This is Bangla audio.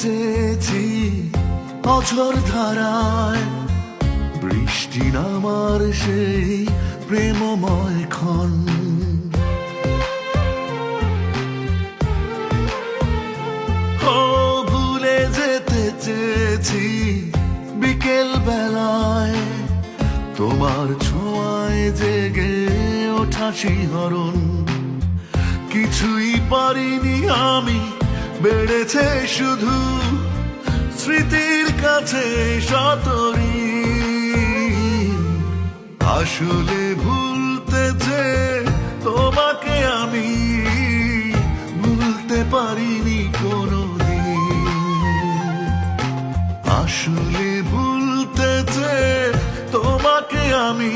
চেয়েছি অঝোর ধারায়, বৃষ্টি নামার সেই প্রেমময় ক্ষণ। ও ভুলে যেতে চেয়েছি বিকেল বেলায়, তোমার ছোঁয়ায় জেগে ওঠা শিহরণ। কিছুই পারিনি আমি, বেড়েছে শুধু স্মৃতির কাছে শতঋণ। আসলে ভুলতে যে তোমাকে আমি ভুলতে পারিনি কোনোদিন। আসলে ভুলতে যে তোমাকে আমি